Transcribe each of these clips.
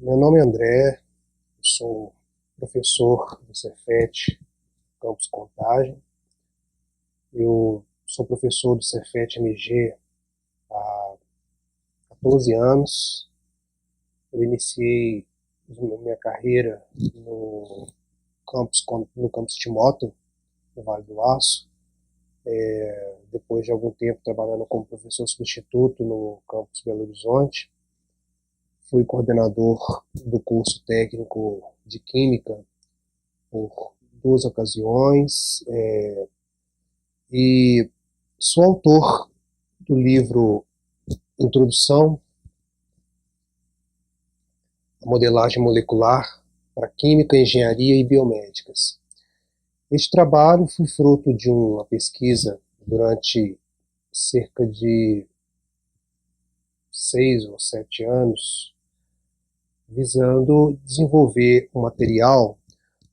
Meu nome é André, eu sou professor do Cefet Campus Contagem. Eu sou professor do Cefet MG há 14 anos. Eu iniciei minha carreira no campus Timóteo, no Vale do Aço. Depois de algum tempo trabalhando como professor substituto no campus Belo Horizonte, fui coordenador do curso técnico de Química por 2 ocasiões, e sou autor do livro Introdução à Modelagem Molecular para Química, Engenharia e Biomédicas. Este trabalho foi fruto de uma pesquisa durante cerca de 6 ou 7 anos, visando desenvolver um material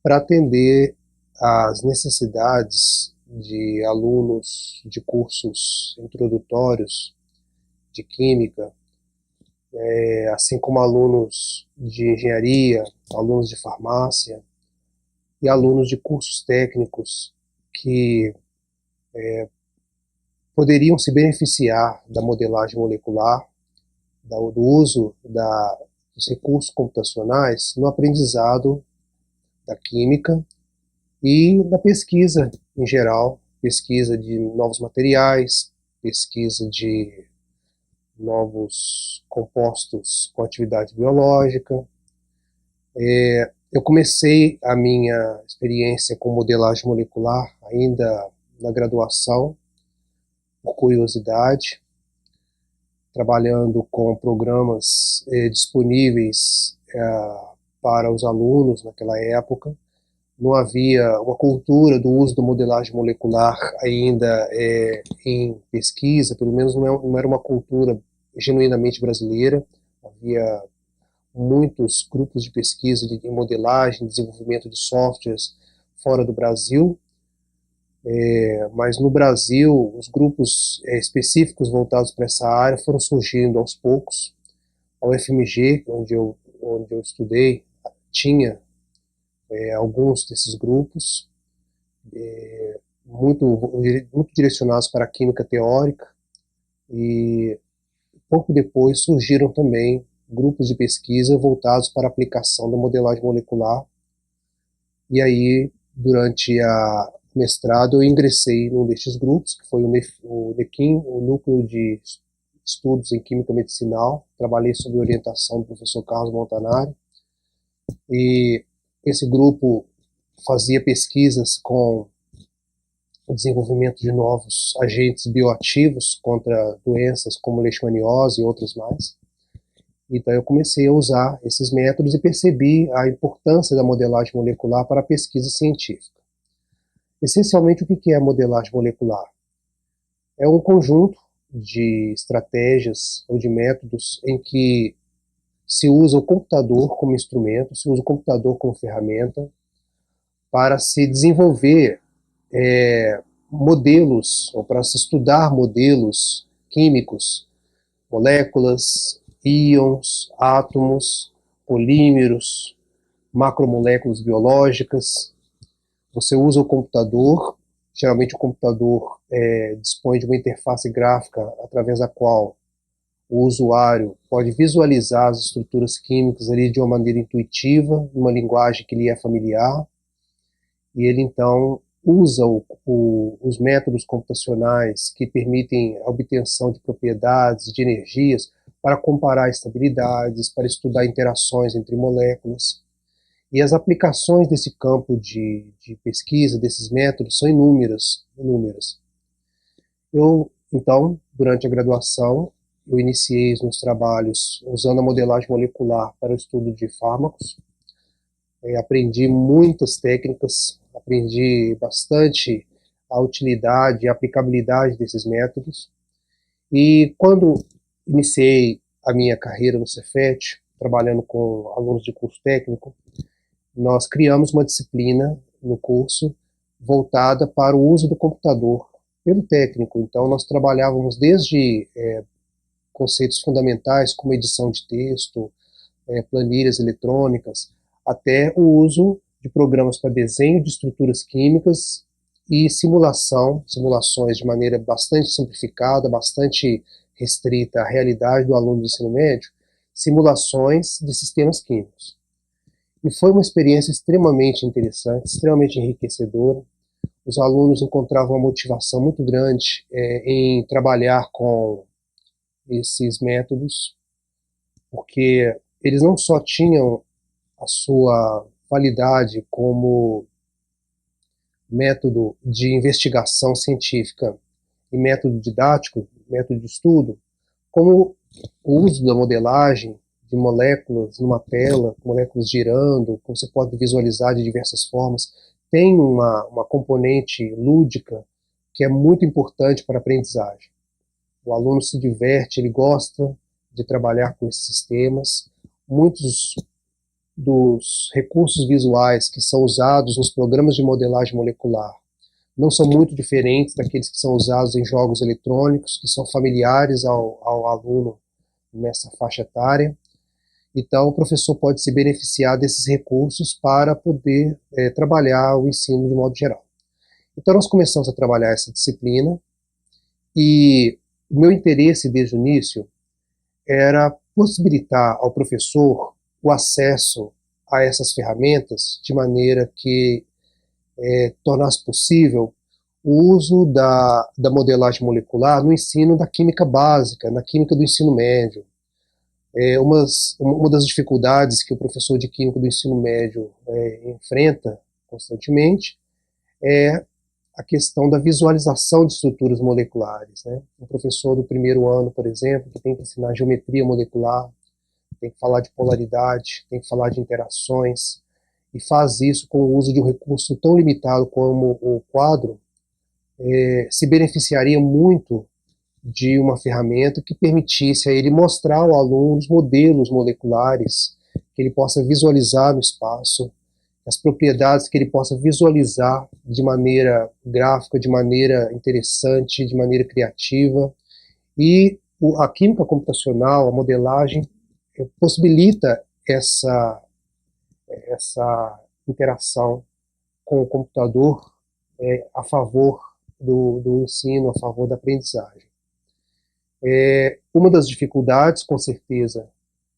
para atender às necessidades de alunos de cursos introdutórios de Química, assim como alunos de engenharia, alunos de farmácia e alunos de cursos técnicos que poderiam se beneficiar da modelagem molecular, do uso dos recursos computacionais no aprendizado da química e da pesquisa em geral, pesquisa de novos materiais, pesquisa de novos compostos com atividade biológica. Eu comecei a minha experiência com modelagem molecular ainda na graduação, por curiosidade, trabalhando com programas disponíveis para os alunos naquela época. Não havia uma cultura do uso da modelagem molecular ainda em pesquisa, pelo menos não era uma cultura genuinamente brasileira. Havia muitos grupos de pesquisa em modelagem, desenvolvimento de softwares fora do Brasil, mas no Brasil os grupos específicos voltados para essa área foram surgindo aos poucos. A UFMG, onde eu estudei, tinha alguns desses grupos, muito, muito direcionados para a química teórica, e pouco depois surgiram também grupos de pesquisa voltados para a aplicação da modelagem molecular. E aí, durante o mestrado, eu ingressei num destes grupos, que foi o NEQUIM, o Núcleo de Estudos em Química Medicinal. Trabalhei sob orientação do professor Carlos Montanari, e esse grupo fazia pesquisas com o desenvolvimento de novos agentes bioativos contra doenças como leishmaniose e outras mais. Então eu comecei a usar esses métodos e percebi a importância da modelagem molecular para a pesquisa científica. Essencialmente, o que é a modelagem molecular? É um conjunto de estratégias ou de métodos em que se usa o computador como instrumento, se usa o computador como ferramenta para se desenvolver modelos, ou para se estudar modelos químicos, moléculas, íons, átomos, polímeros, macromoléculas biológicas. Você usa o computador, geralmente o computador dispõe de uma interface gráfica através da qual o usuário pode visualizar as estruturas químicas ali de uma maneira intuitiva, numa linguagem que lhe é familiar, e ele então usa os métodos computacionais que permitem a obtenção de propriedades, de energias, para comparar estabilidades, para estudar interações entre moléculas. E as aplicações desse campo de pesquisa, desses métodos, são inúmeras. Então, durante a graduação, eu iniciei os meus trabalhos usando a modelagem molecular para o estudo de fármacos. Aprendi muitas técnicas, aprendi bastante a utilidade e a aplicabilidade desses métodos. E quando iniciei a minha carreira no Cefet, trabalhando com alunos de curso técnico, nós criamos uma disciplina no curso voltada para o uso do computador pelo técnico. Então nós trabalhávamos desde conceitos fundamentais como edição de texto, planilhas eletrônicas, até o uso de programas para desenho de estruturas químicas e simulações de maneira bastante simplificada, bastante restrita à realidade do aluno do ensino médio, simulações de sistemas químicos. E foi uma experiência extremamente interessante, extremamente enriquecedora. Os alunos encontravam uma motivação muito grande em trabalhar com esses métodos, porque eles não só tinham a sua validade como método de investigação científica e método didático, método de estudo, como o uso da modelagem de moléculas numa tela, moléculas girando, como você pode visualizar de diversas formas, tem uma componente lúdica que é muito importante para a aprendizagem. O aluno se diverte, ele gosta de trabalhar com esses sistemas. Muitos dos recursos visuais que são usados nos programas de modelagem molecular não são muito diferentes daqueles que são usados em jogos eletrônicos, que são familiares ao aluno nessa faixa etária. Então, o professor pode se beneficiar desses recursos para poder trabalhar o ensino de modo geral. Então, nós começamos a trabalhar essa disciplina e o meu interesse desde o início era possibilitar ao professor o acesso a essas ferramentas de maneira que tornasse possível o uso da modelagem molecular no ensino da química básica, na química do ensino médio. Uma das dificuldades que o professor de química do ensino médio enfrenta constantemente é a questão da visualização de estruturas moleculares, né? Um professor do primeiro ano, por exemplo, que tem que ensinar geometria molecular, tem que falar de polaridade, tem que falar de interações, e faz isso com o uso de um recurso tão limitado como o quadro, se beneficiaria muito de uma ferramenta que permitisse a ele mostrar ao aluno os modelos moleculares, que ele possa visualizar no espaço, as propriedades que ele possa visualizar de maneira gráfica, de maneira interessante, de maneira criativa. E a química computacional, a modelagem, possibilita essa interação com o computador a favor do ensino, a favor da aprendizagem. Uma das dificuldades, com certeza,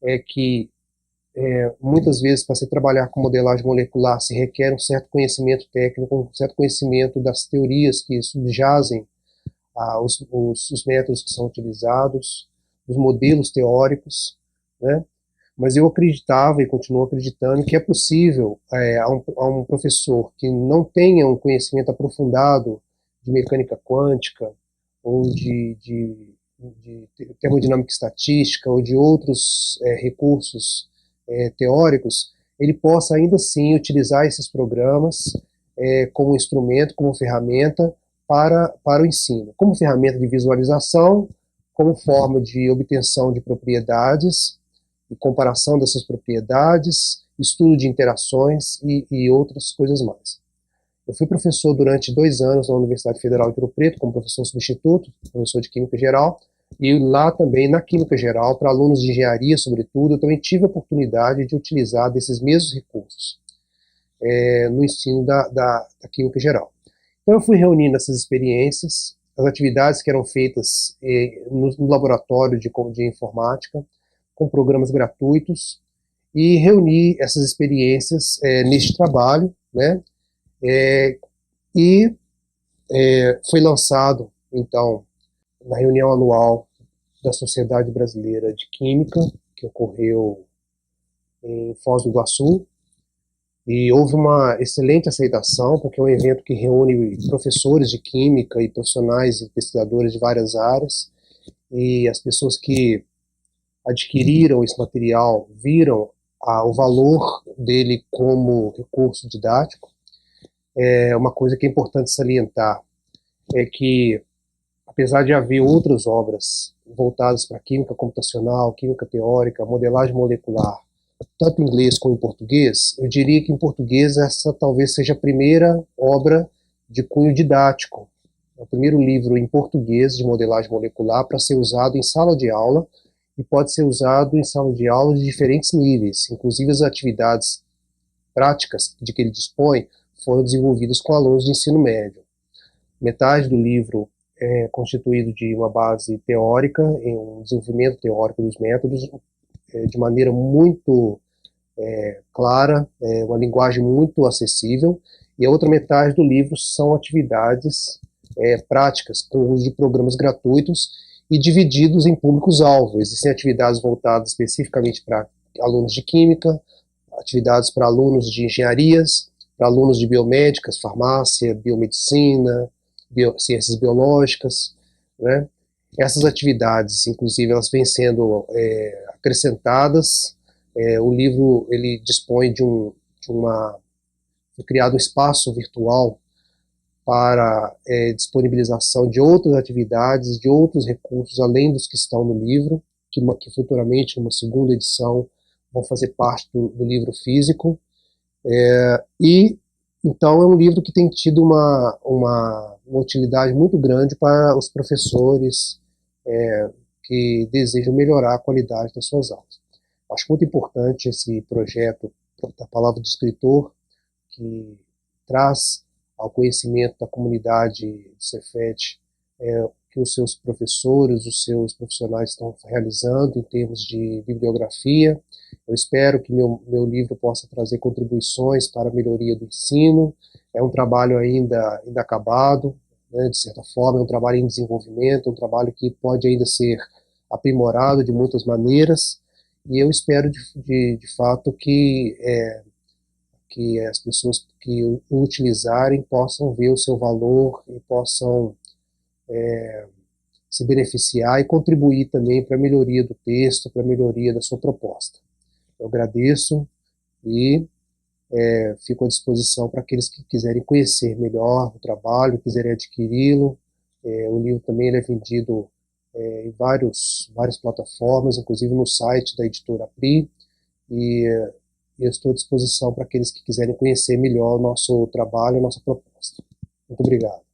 é que muitas vezes para se trabalhar com modelagem molecular se requer um certo conhecimento técnico, um certo conhecimento das teorias que subjazem os métodos que são utilizados, os modelos teóricos, né? Mas eu acreditava e continuo acreditando que é possível a um professor que não tenha um conhecimento aprofundado de mecânica quântica ou de termodinâmica estatística ou de outros recursos teóricos, ele possa ainda assim utilizar esses programas como instrumento, como ferramenta para o ensino, como ferramenta de visualização, como forma de obtenção de propriedades e comparação dessas propriedades, estudo de interações e outras coisas mais. Eu fui professor durante 2 anos na Universidade Federal de Ouro Preto, como professor substituto, professor de Química Geral, e lá também na Química Geral, para alunos de engenharia, sobretudo, eu também tive a oportunidade de utilizar desses mesmos recursos no ensino da Química Geral. Então eu fui reunindo essas experiências, as atividades que eram feitas no laboratório de informática, com programas gratuitos, e reuni essas experiências neste trabalho, né? E foi lançado, então, na reunião anual da Sociedade Brasileira de Química, que ocorreu em Foz do Iguaçu, e houve uma excelente aceitação, porque é um evento que reúne professores de química e profissionais e pesquisadores de várias áreas, e as pessoas que adquiriram esse material viram o valor dele como recurso didático. Uma coisa que é importante salientar é que, apesar de haver outras obras voltadas para química computacional, química teórica, modelagem molecular, tanto em inglês como em português, eu diria que em português essa talvez seja a primeira obra de cunho didático, o primeiro livro em português de modelagem molecular para ser usado em sala de aula e pode ser usado em sala de aula de diferentes níveis, inclusive as atividades práticas de que ele dispõe foram desenvolvidas com alunos de ensino médio. Metade do livro é constituído de uma base teórica, em um desenvolvimento teórico dos métodos, de maneira muito clara, uma linguagem muito acessível, e a outra metade do livro são atividades práticas, com o uso de programas gratuitos e divididos em públicos-alvo. Existem atividades voltadas especificamente para alunos de química, atividades para alunos de engenharias, para alunos de biomédicas, farmácia, biomedicina, ciências biológicas, né? Essas atividades, inclusive, elas vêm sendo acrescentadas. O livro ele dispõe foi criado um espaço virtual para disponibilização de outras atividades, de outros recursos, além dos que estão no livro, que futuramente, numa segunda edição, vão fazer parte do livro físico. E então é um livro que tem tido uma utilidade muito grande para os professores que desejam melhorar a qualidade das suas aulas. Acho muito importante esse projeto da Palavra do Escritor, que traz ao conhecimento da comunidade do Cefet que os seus professores, os seus profissionais estão realizando em termos de bibliografia. Eu espero que meu livro possa trazer contribuições para a melhoria do ensino. É um trabalho ainda inacabado, né, de certa forma, é um trabalho em desenvolvimento, um trabalho que pode ainda ser aprimorado de muitas maneiras, e eu espero de fato que as pessoas que o utilizarem possam ver o seu valor e possam se beneficiar e contribuir também para a melhoria do texto, para a melhoria da sua proposta. Eu agradeço e fico à disposição para aqueles que quiserem conhecer melhor o trabalho, quiserem adquiri-lo. O livro também é vendido em várias plataformas, inclusive no site da editora Pri, e eu estou à disposição para aqueles que quiserem conhecer melhor o nosso trabalho, a nossa proposta. Muito obrigado.